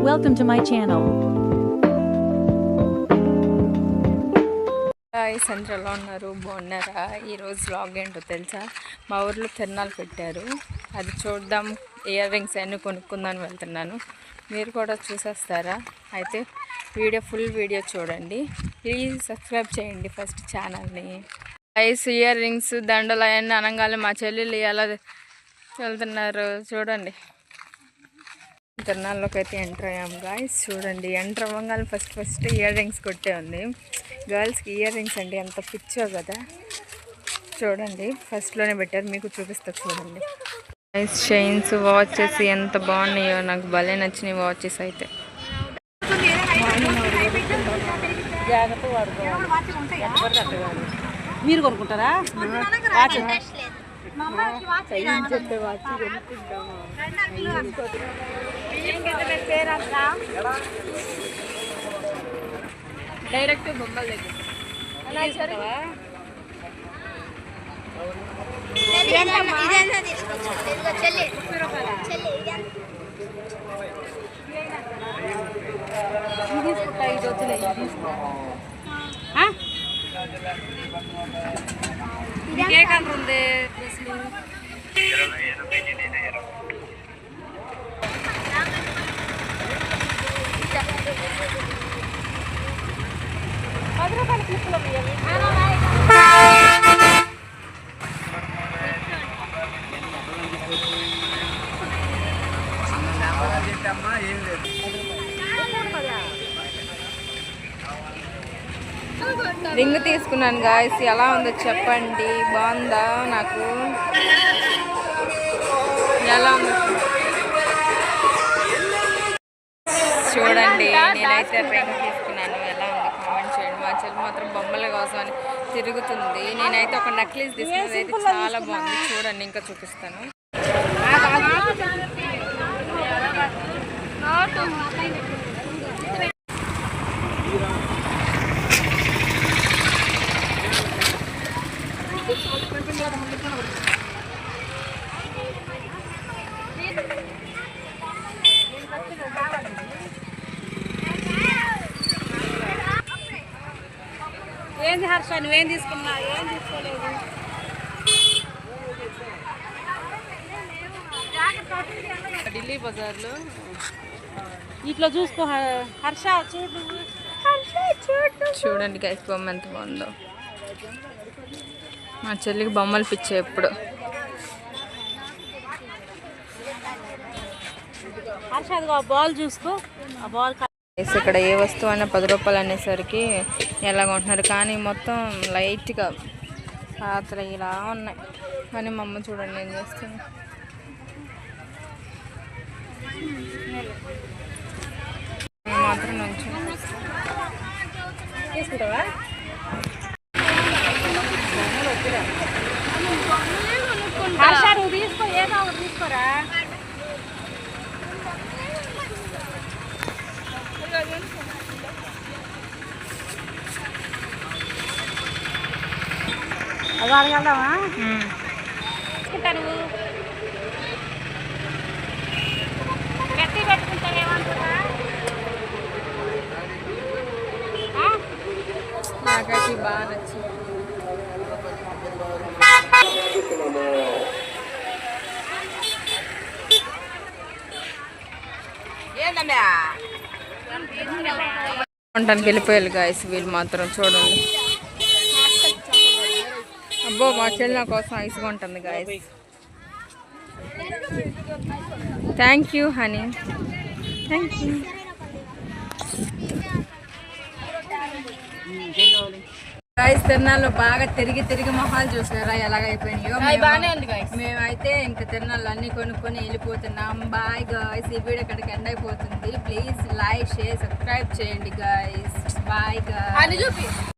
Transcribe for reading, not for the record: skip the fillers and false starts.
Welcome to my channel. Guys అందరూ ఎలా ఉన్నారు? బాగున్నారా? ఈరోజు వ్లాగ్ ఏంటో తెలుసా? మా ఊర్లో తిరణాలు పెట్టారు, అది చూద్దాం. ఇయర్ రింగ్స్ అన్నీ కొనుక్కుందామని వెళ్తున్నాను. మీరు కూడా చూసేస్తారా? అయితే ఫుల్ వీడియో చూడండి. ప్లీజ్ సబ్స్క్రైబ్ చేయండి ఫస్ట్ ఛానల్ని. గాయ్స్ ఇయర్ రింగ్స్ దండలు అవన్నీ అనగానే మా చెల్లెళ్ళు ఎలా వెళ్తున్నారు చూడండి. తిరణాల్లోకి అయితే ఎంటర్ అయ్యాము గాయ్స్. చూడండి, ఎంటర్ అవ్వగానే ఫస్ట్ ఇయర్ రింగ్స్ కొట్టే ఉంది. గర్ల్స్కి ఇయర్ రింగ్స్ అంటే ఎంత పిచ్చో కదా. చూడండి, ఫస్ట్లోనే పెట్టారు, మీకు చూపిస్తా చూడండి. గైస్ చైన్స్, వాచెస్ ఎంత బాగున్నాయో, నాకు భలే నచ్చినాయి వాచెస్ అయితే. మీరు కొనుక్కుంటారా? డైరెక్ట్ బొమ్మల దగ్గర ఏ కలర్ ఉంది? రింగ్ తీసుకున్నాను గాయస్, ఎలా ఉందో చెప్పండి. బాగుందా? నాకు ఎలా ఉంది చూడండి. నేనైతే రింగ్ తీసుకున్నాను, ఎలా ఉంది కామెంట్ చేయండి. మా చెల్లి మాత్రం బొమ్మల కోసం అని తిరుగుతుంది. నేనైతే ఒక నెక్లెస్ తీసుకున్నది అయితే చాలా బాగుంది. చూడండి, ఇంకా చూపిస్తాను. ఏంది హర్ష, నువ్వేం తీసుకున్నా? ఏం తీసుకోలేదు. ఢిల్లీ బజార్లో ఇట్లా చూసుకో హర్ష, చూడు. చూడండి గైస్, బొమ్మ ఎంత బాగుందో. మా చెల్లికి బొమ్మలు పిచ్చే ఎప్పుడు. హర్ష అదిగో ఆ బాల్ చూసుకో, ఆ బాల్. ఇక్కడ ఏ వస్తువు అయినా 10 రూపాయలు అనేసరికి ఎలా కొంటున్నారు, కానీ మొత్తం లైట్గా పాత్ర ఇలా ఉన్నాయి. కానీ మా అమ్మ చూడండి ఏం చేస్తుంది. మాత్రం నుంచి తీసుకుంటావా? హర్ష నువ్వు తీసుకో, ఏదో ఒకటి తీసుకోరా. అది అడగలవా? నువ్వు గట్టి పెట్టుకుంటావేమంటున్నా? నాకైతే బాగా నచ్చింది. వంటానికి వెళ్ళిపోయారు గాయస్ వీళ్ళు మాత్రం. చూడండి, అబ్బో మా చెల్లి నా కోసం ఐస్గా ఉంటుంది guys. Thank you honey, thank you. Guys తిరణాల్లో బాగా తిరిగి మొహాలు చూసారా ఎలాగైపోయినాయో. మేమైతే ఇంకా తిరణాలు అన్నీ కొనుక్కొని వెళ్ళిపోతున్నాం. బాయ్ గాయస్, ఈ వీడియో ఇక్కడికి ఎండ్ అయిపోతుంది. ప్లీజ్ లైక్, షేర్, సబ్స్క్రైబ్ చేయండి గాయస్. Bye guys.